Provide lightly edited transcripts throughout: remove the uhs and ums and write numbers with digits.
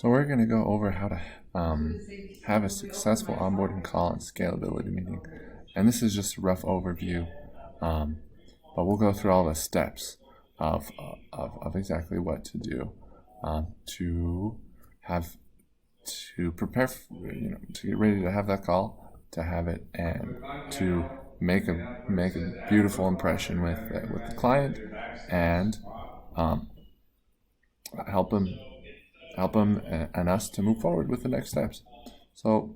So we're going to go over how to have a successful onboarding call and scalability meeting. And this is just a rough overview, but we'll go through all the steps of exactly what to do to prepare to get ready to have that call, to have it, and to make a beautiful impression with the client, and help them and us to move forward with the next steps. So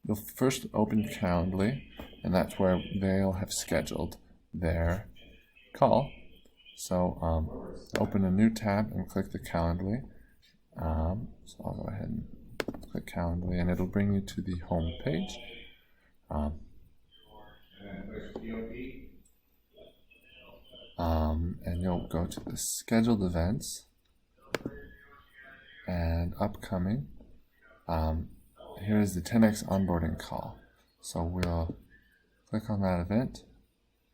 you'll first open Calendly, and that's where they'll have scheduled their call. So open a new tab and click the Calendly. So I'll go ahead and click Calendly, and it'll bring you to the home page. And you'll go to the scheduled events and upcoming. Here is the 10x onboarding call. So we'll click on that event,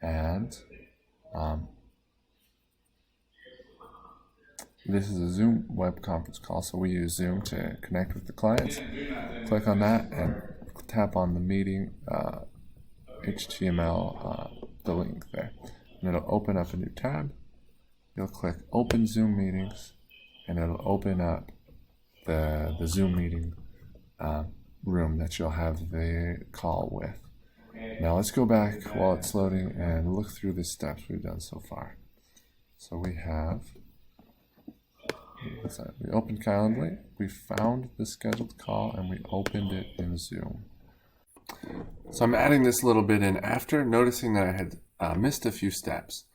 and this is a Zoom web conference call, so we use Zoom to connect with the clients. Click on that and tap on the meeting HTML, the link there, and it'll open up a new tab. You'll click Open Zoom Meetings, and it'll open up the Zoom meeting room that you'll have the call with. Now let's go back while it's loading and look through the steps we've done so far. So we opened Calendly, we found the scheduled call, and we opened it in Zoom. So I'm adding this little bit in after noticing that I had missed a few steps.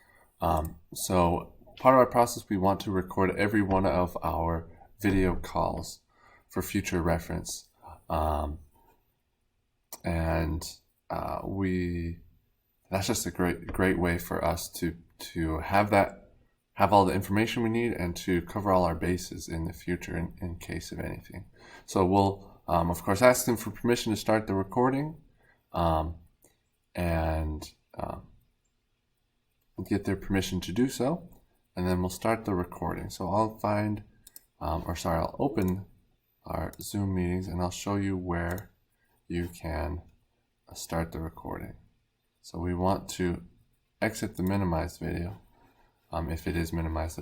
So part of our process, we want to record every one of our video calls for future reference. That's just a great way for us to have all the information we need and to cover all our bases in the future in case of anything. So we'll of course ask them for permission to start the recording, and we'll get their permission to do so, and then we'll start the recording. So I'll open our Zoom meetings, and I'll show you where you can start the recording. So we want to exit the minimized video. If it is minimized,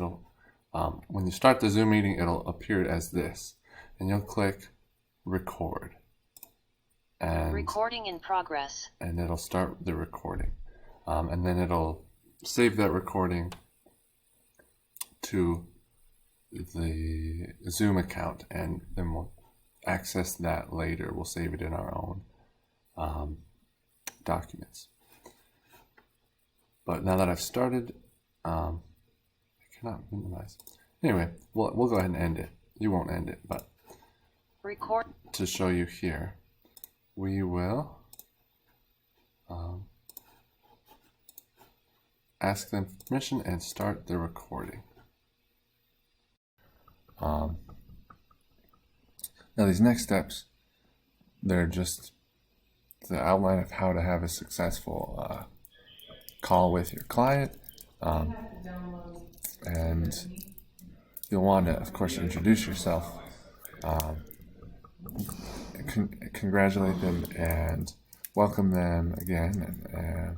when you start the Zoom meeting, it'll appear as this, and you'll click record. And recording in progress. And it'll start the recording. And then it'll save that recording to the Zoom account, and then we'll access that later. We'll save it in our own documents. But now that I've started, I cannot minimize. Anyway, we'll go ahead and end it. You won't end it, but record to show you here, we will ask them for permission and start the recording. Now these next steps, they're just the outline of how to have a successful call with your client. And you'll want to, of course, introduce yourself, congratulate them and welcome them again,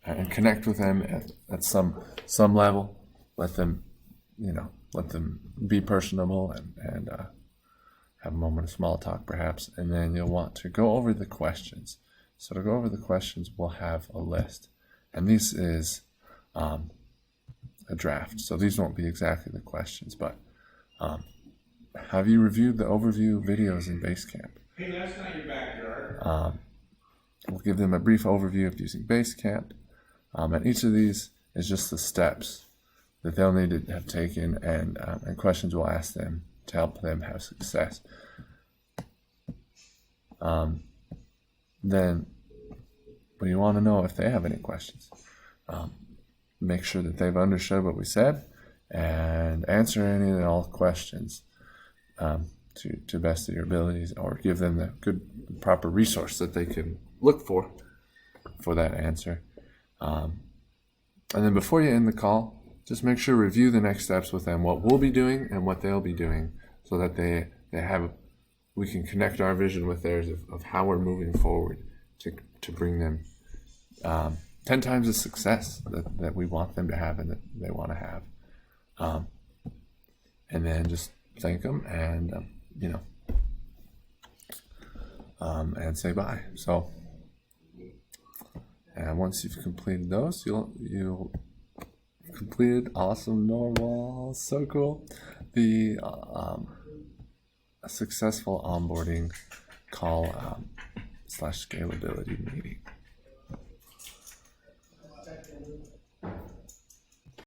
and connect with them at some level. Let them be personable and have a moment of small talk perhaps, and then you'll want to go over the questions. So to go over the questions, we'll have a list, and this is a draft, so these won't be exactly the questions, but have you reviewed the overview videos in Basecamp? Hey, that's not your backyard. We'll give them a brief overview of using Basecamp, and each of these is just the steps that they'll need to have taken, and questions we'll ask them to help them have success. Then we want to know if they have any questions. Make sure that they've understood what we said and answer any and all questions to best of your abilities, or give them the good, proper resource that they can look for that answer. And then before you end the call, just make sure to review the next steps with them, what we'll be doing and what they'll be doing so that they have, we can connect our vision with theirs of how we're moving forward to bring them 10 times the success that we want them to have and that they want to have. And then just thank them and, and say bye. So, and once you've completed those, you'll completed awesome Norwal. So cool. The a successful onboarding call / scalability meeting.